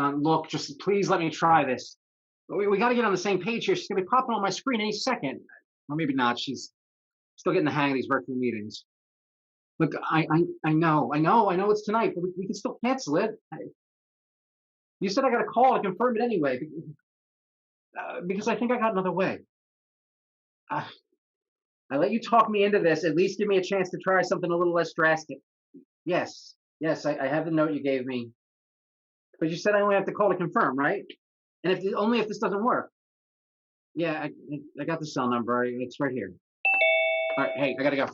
Don, look, just please let me try this. We got to get on the same page here. She's gonna be popping on my screen any second, or maybe not. She's still getting the hang of these virtual meetings. Look, I know it's tonight, but we can still cancel it. You said I got a call to confirm it anyway, because I think I got another way. Uh, I let you talk me into this. At least give me a chance to try something a little less drastic. Yes, I have the note you gave me, but you said I only have to call to confirm, right? And only if this doesn't work. Yeah, I got the cell number. It's right here. All right, hey, I gotta go.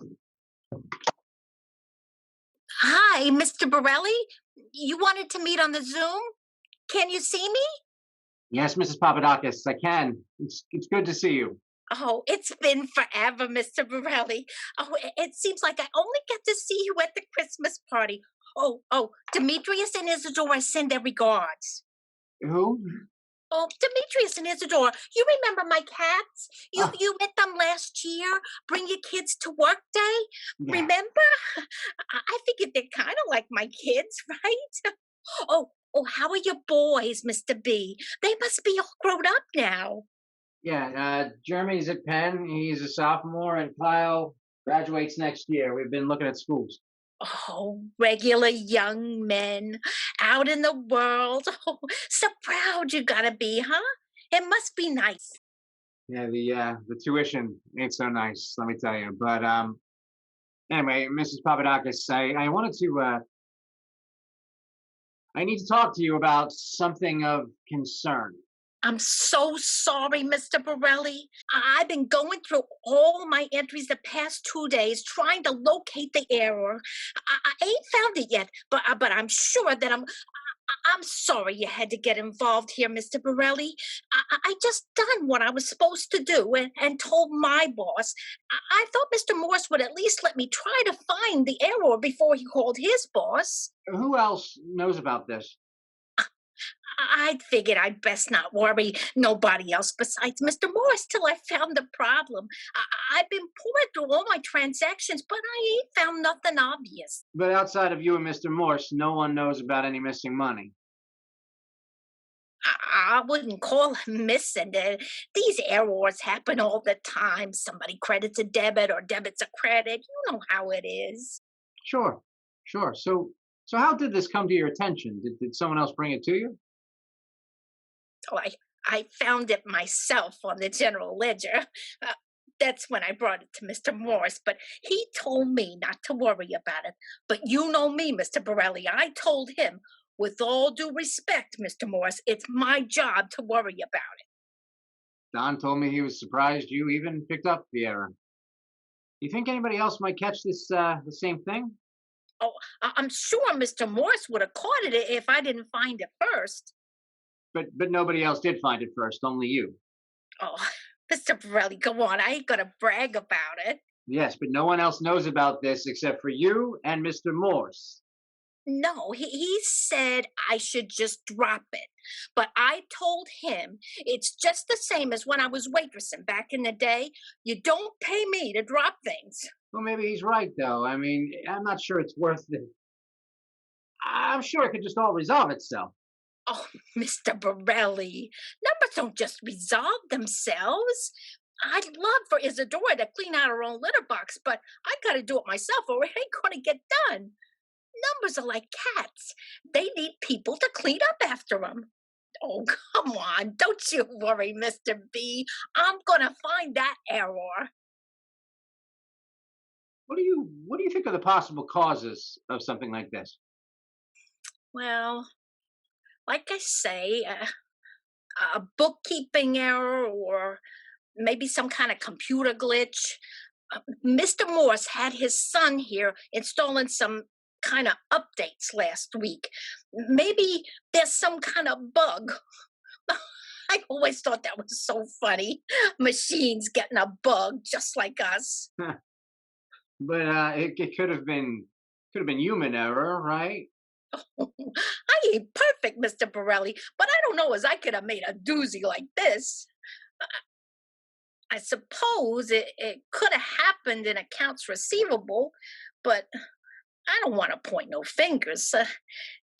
Hi, Mr. Borelli. You wanted to meet on the Zoom? Can you see me? Yes, Mrs. Papadakis, I can. It's good to see you. Oh, it's been forever, Mr. Borelli. Oh, it seems like I only get to see you at the Christmas party. Oh, Demetrius and Isadora send their regards. Who? Oh, Demetrius and Isadora, you remember my cats? You Oh, you met them last year. Bring your kids to work day. yeah, Remember? I figured they're kind of like my kids, right? Oh, how are your boys, Mr. B? They must be all grown up now. yeah. Jeremy's at Penn. He's a sophomore, and Kyle graduates next year. We've been looking at schools. Oh, regular young men out in the world. Oh, so proud you gotta be, huh? It must be nice. Yeah, the tuition ain't so nice, let me tell you. But anyway, Mrs. Papadakis, I wanted to I need to talk to you about something of concern. I'm so sorry, Mr. Borelli. I've been going through all my entries the past 2 days trying to locate the error. I ain't found it yet, but I'm sure that I'm sorry you had to get involved here, Mr. Borelli. I just done what I was supposed to do and told my boss. I thought Mr. Morse would at least let me try to find the error before he called his boss. Who else knows about this? I figured I'd best not worry nobody else besides Mr. Morris till I found the problem. I've been pouring through all my transactions, but I ain't found nothing obvious. But outside of you and Mr. Morse, no one knows about any missing money. I wouldn't call him missing. These errors happen all the time. Somebody credits a debit or debits a credit. You know how it is. Sure, sure. So how did this come to your attention? Did someone else bring it to you? So I found it myself on the general ledger. Uh, that's when I brought it to Mr. Morris, but he told me not to worry about it. But you know me, Mr. Borelli. I told him, with all due respect, Mr. Morris, it's my job to worry about it. Don told me he was surprised you even picked up the error. You think anybody else might catch this the same thing? Oh, I'm sure Mr. Morris would have caught it if I didn't find it first. But nobody else did find it first, only you. Oh, Mr. Borelli, go on. I ain't gonna brag about it. Yes, but no one else knows about this except for you and Mr. Morse. No, he said I should just drop it. But I told him it's just the same as when I was waitressing back in the day. You don't pay me to drop things. Well, maybe he's right though. I mean, I'm not sure it's worth it. I'm sure it could just all resolve itself. Oh, Mr. Borelli, numbers don't just resolve themselves. I'd love for Isadora to clean out her own litter box, but I gotta do it myself or it ain't gonna get done. Numbers are like cats. They need people to clean up after them. Oh, come on. Don't you worry, Mr. B. I'm gonna find that error. What do you think are the possible causes of something like this? Well, like I say, a bookkeeping error or maybe some kind of computer glitch. Mr. Morse had his son here installing some kind of updates last week. Maybe there's some kind of bug. I always thought that was so funny. Machines getting a bug just like us. But it could have been human error, right? I ain't perfect, Mr. Borelli, but I don't know as I could have made a doozy like this. I suppose it could have happened in accounts receivable, but I don't want to point no fingers.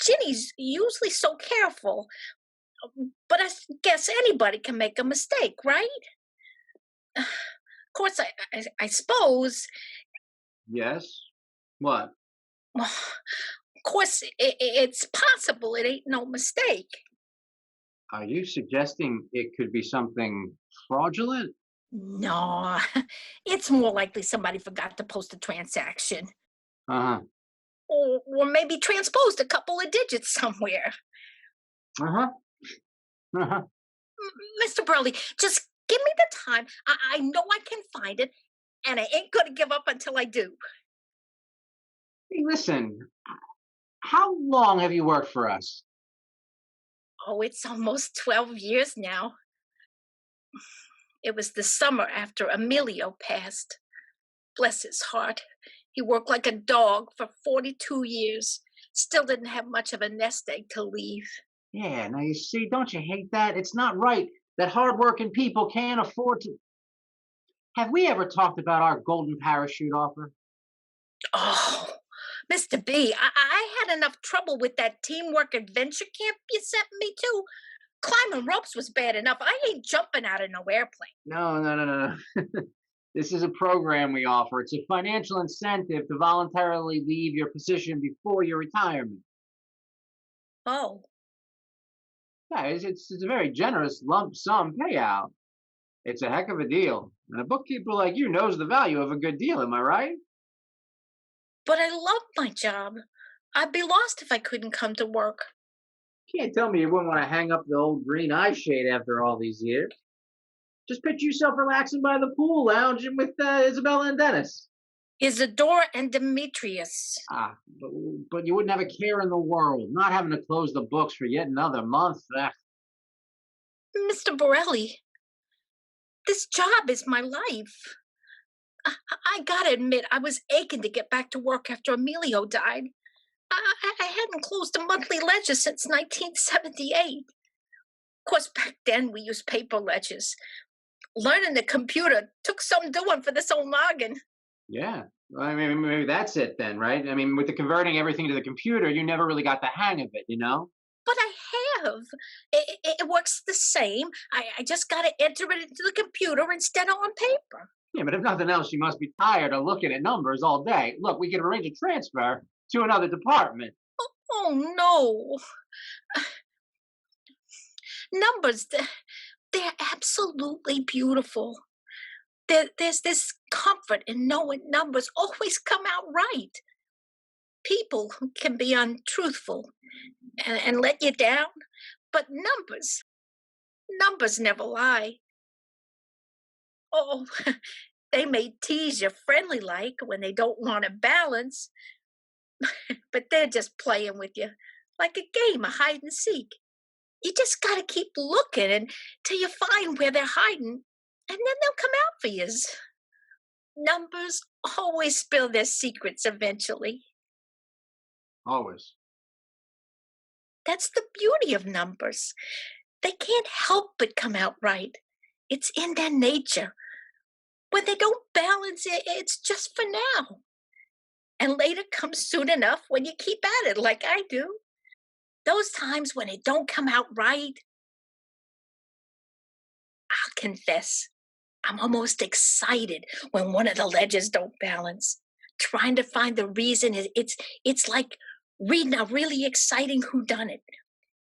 Ginny's usually so careful, but guess anybody can make a mistake, right? Of course, I suppose. Yes. What? Of course, it's possible it ain't no mistake. Are you suggesting it could be something fraudulent? No, it's more likely somebody forgot to post a transaction. Uh-huh. Or maybe transposed a couple of digits somewhere. Uh-huh. Uh-huh. Mr. Burley, just give me the time. I know I can find it, and I ain't going to give up until I do. Hey, listen, how long have you worked for us? Oh, it's almost 12 years now. It was the summer after Emilio passed. Bless his heart. He worked like a dog for 42 years. Still didn't have much of a nest egg to leave. Yeah, now you see, don't you hate that? It's not right that hardworking people can't afford to. Have we ever talked about our golden parachute offer? Oh, Mr. B, I had enough trouble with that teamwork adventure camp you sent me to. Climbing ropes was bad enough. I ain't jumping out of no airplane. No, no, no, no, no. This is a program we offer. It's a financial incentive to voluntarily leave your position before your retirement. Oh, Yeah, it's a very generous lump sum payout. It's a heck of a deal. And a bookkeeper like you knows the value of a good deal, am I right? but I love my job. I'd be lost if I couldn't come to work. Can't tell me you wouldn't want to hang up the old green eye shade after all these years. Just picture yourself relaxing by the pool, lounging with Isabella and Dennis. Isadora and Demetrius. But you wouldn't have a care in the world, not having to close the books for yet another month. Mr. Borelli, this job is my life. I gotta admit, I was aching to get back to work after Emilio died. I hadn't closed a monthly ledger since 1978. Of course, back then we used paper ledgers. Learning the computer took some doing for this old noggin. Yeah. Well, I mean, maybe that's it then, right? I mean, with the converting everything to the computer, you never really got the hang of it, you know? But I have. It works the same. I just got to enter it into the computer instead of on paper. Yeah, but if nothing else, you must be tired of looking at numbers all day. Look, we can arrange a transfer to another department. Oh, no. Numbers, they're absolutely beautiful. There's this comfort in knowing numbers always come out right. People can be untruthful and let you down, but numbers never lie. Oh, they may tease you friendly like when they don't want to balance, but they're just playing with you like a game of hide and seek. You just got to keep looking until you find where they're hiding, and then they'll come out for you. Numbers always spill their secrets eventually. Always. That's the beauty of numbers. They can't help but come out right. It's in their nature. When they don't balance it, it's just for now. And later comes soon enough when you keep at it like I do. Those times when it don't come out right, I'll confess, I'm almost excited when one of the ledgers don't balance. Trying to find the reason is it's like reading a really exciting whodunit.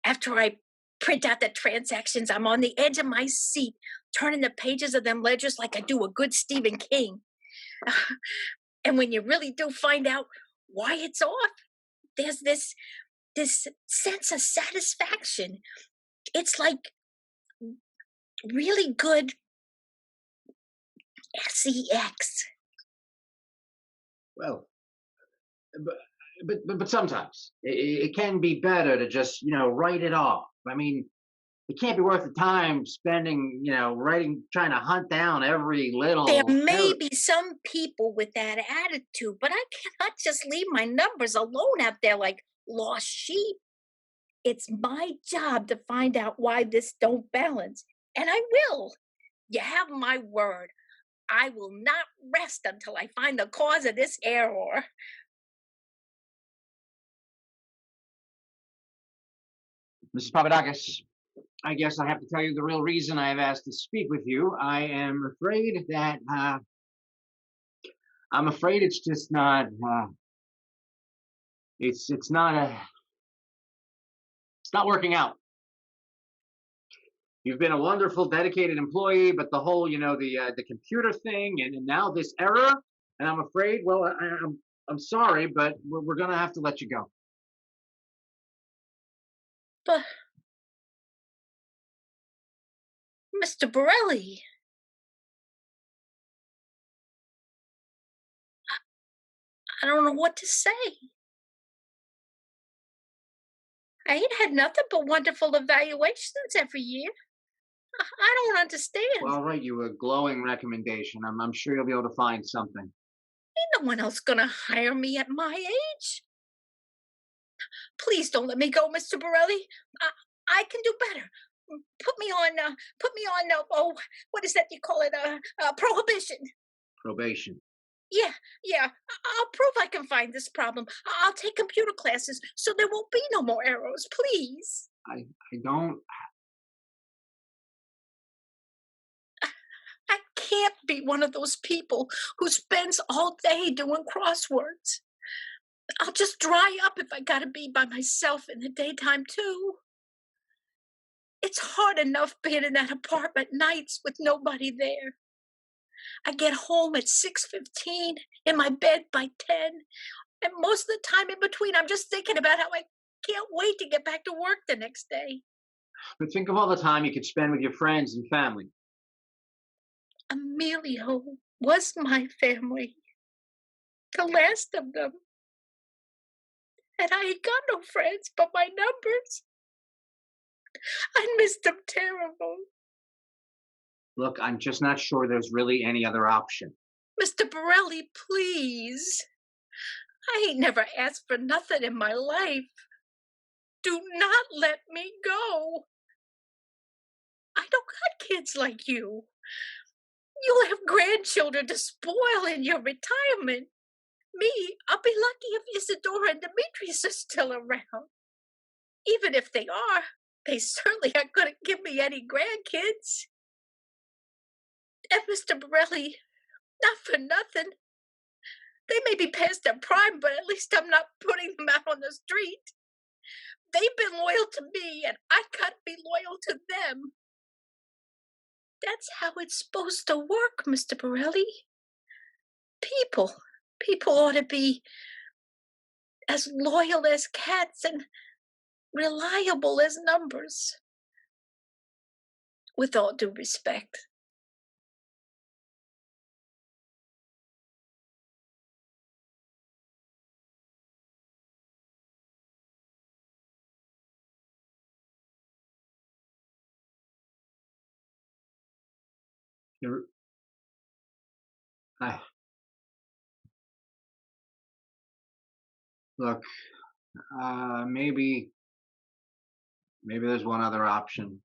After I print out the transactions, I'm on the edge of my seat, turning the pages of them ledgers like I do a good Stephen King. And when you really do find out why it's off, there's this sense of satisfaction. It's like really good sex. Well, but but sometimes it can be better to just write it off. I mean, it can't be worth the time spending writing, trying to hunt down every There little may error. be some people with that attitude, but I cannot just leave my numbers alone out there like lost sheep. It's my job to find out why this don't balance, and I will. You have my word. I will not rest until I find the cause of this error. Mrs. Papadakis, I guess I have to tell you the real reason I have asked to speak with you. I am afraid that I'm afraid it's just not. It's not a. It's not working out. You've been a wonderful, dedicated employee, but the whole, the computer thing, and now this error, and I'm afraid. Well, I'm sorry, but we're gonna have to let you go. But Mr. Borelli, I don't know what to say. I ain't had nothing but wonderful evaluations every year. I don't Well, understand. I'll write you a glowing recommendation. I'm sure you'll be able to find something. Ain't no one else gonna hire me at my age. Please don't let me go, Mr. Borelli. I, I can do better. Oh, what is that you call it? Prohibition. Probation. Yeah, yeah. I'll prove I can find this problem. I'll take computer classes so there won't be no more errors, please. I don't. I can't be one of those people who spends all day doing crosswords. I'll just dry up if I gotta be by myself in the daytime, too. It's hard enough being in that apartment nights with nobody there. I get home at 6:15, in my bed by 10, and most of the time in between, I'm just thinking about how I can't wait to get back to work the next day. But think of all the time you could spend with your friends and family. Emilio was my family, the last of them, and I ain't got no friends but my numbers. I missed them terrible. Look, I'm just not sure there's really any other option. Mr. Borelli, please. I ain't never asked for nothing in my life. Do not let me go. I don't got kids like you. You'll have grandchildren to spoil in your retirement. Me, I'll be lucky if Isadora and Demetrius are still around. Even if they are, they certainly aren't going to give me any grandkids. And Mr. Borelli, not for nothing. They may be past their prime, but at least I'm not putting them out on the street. They've been loyal to me, and I gotta be loyal to them. That's how it's supposed to work, Mr. Borelli. People, people ought to be as loyal as cats and reliable as numbers. With all due respect. You're, I, look, maybe there's one other option.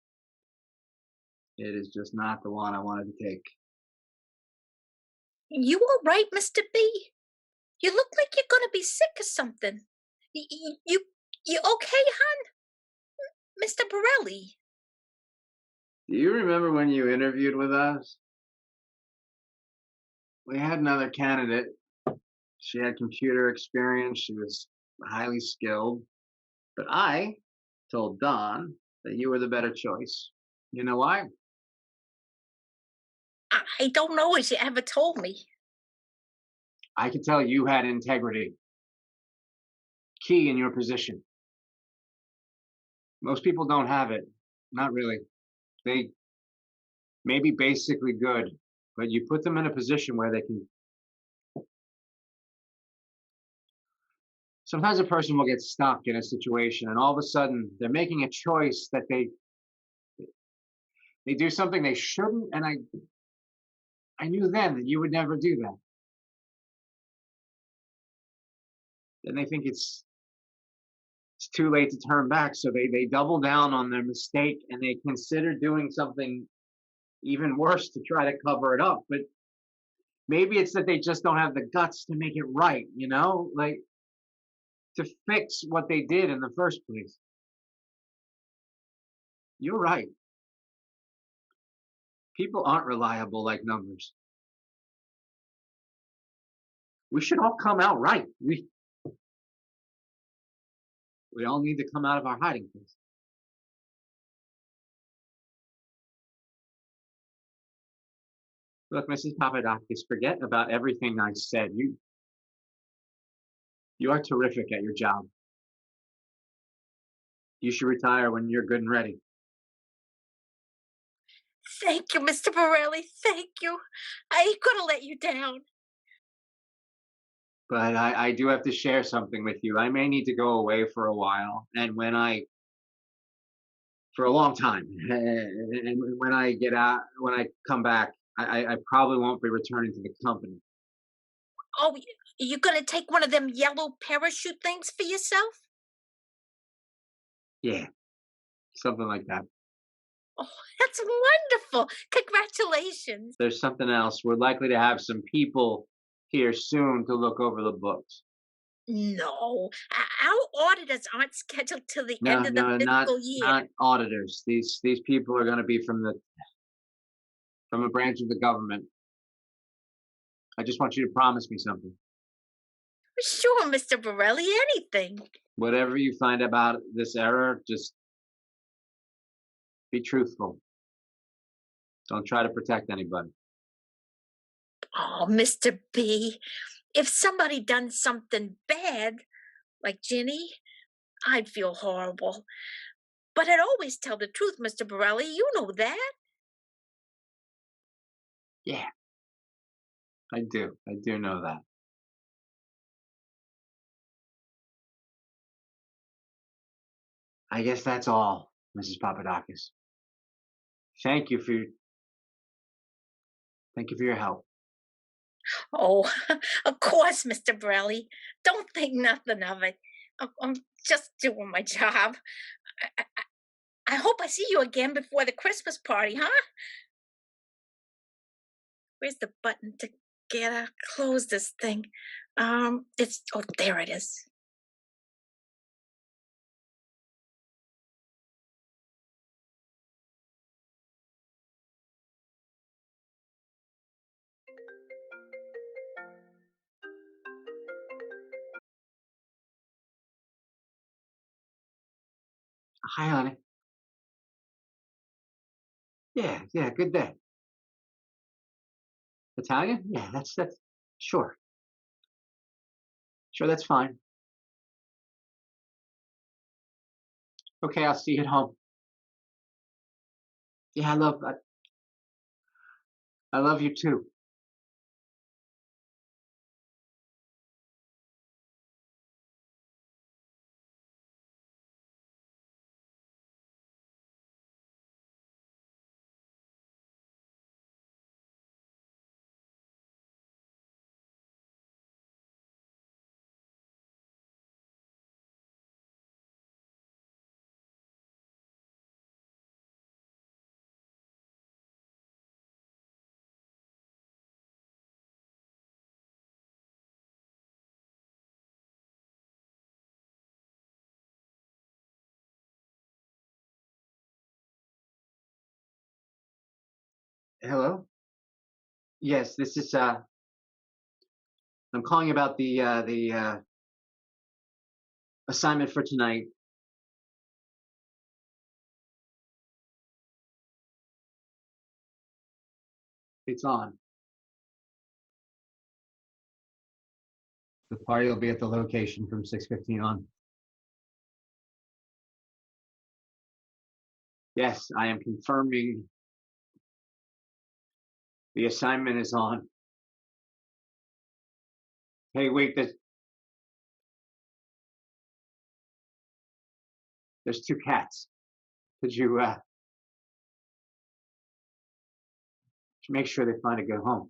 It is just not the one I wanted to take. You all right, Mr. B? You look like you're gonna be sick or something. You okay, hon? Mr. Borelli? Do you remember when you interviewed with us? We had another candidate. She had computer experience. She was highly skilled. But I told Don that you were the better choice. You know why? I don't know as you ever told me. I could tell you had integrity. Key in your position. Most people don't have it. Not really. They may be basically good, but you put them in a position where they can. Sometimes a person will get stuck in a situation, and all of a sudden they're making a choice that they do something they shouldn't, and I knew then that you would never do that. Then they think it's too late to turn back, so they double down on their mistake and they consider doing something even worse to try to cover it up. But maybe it's that they just don't have the guts to make it right, like to fix what they did in the first place. You're right. People aren't reliable like numbers. We should all come out right. We all need to come out of our hiding place. Look, Mrs. Papadakis, forget about everything I said. You are terrific at your job. You should retire when you're good and ready. Thank you, Mr. Borelli. Thank you. I ain't gonna let you down. But I do have to share something with you. I may need to go away for a while, and for a long time, and when I get out, when I come back, I probably won't be returning to the company. Oh, you gonna take one of them yellow parachute things for yourself? Yeah, something like that. Oh, that's wonderful. Congratulations. There's something else. We're likely to have some people here soon to look over the books. No, our auditors aren't scheduled till the No, end of the no, fiscal year. not auditors. These people are going to be from a branch of the government. I just want you to promise me something. Sure, Mr. Borelli, anything. Whatever you find about this error, just be truthful. Don't try to protect anybody. Oh, Mr. B, if somebody done something bad, like Ginny, I'd feel horrible. But I'd always tell the truth, Mr. Borelli. You know that. Yeah, I do. I do know that. I guess that's all, Mrs. Papadakis. Thank you for your, thank you for your help. Oh, of course, Mr. Borelli. Don't think nothing of it. I'm just doing my job. I, I, I hope I see you again before the Christmas party, huh? Where's the button to get close this thing? It's oh, there it is. Hi, honey. Yeah, yeah, good day. Italian? Yeah, that's sure, sure, that's fine. Okay, I'll see you at home. Yeah, I love you too. Hello? Yes, this is I'm calling about the assignment for tonight. It's on. The party will be at the location from 6:15 on. Yes, I am confirming the assignment is on. Hey, wait, there's two cats. Could you make sure they find a good home?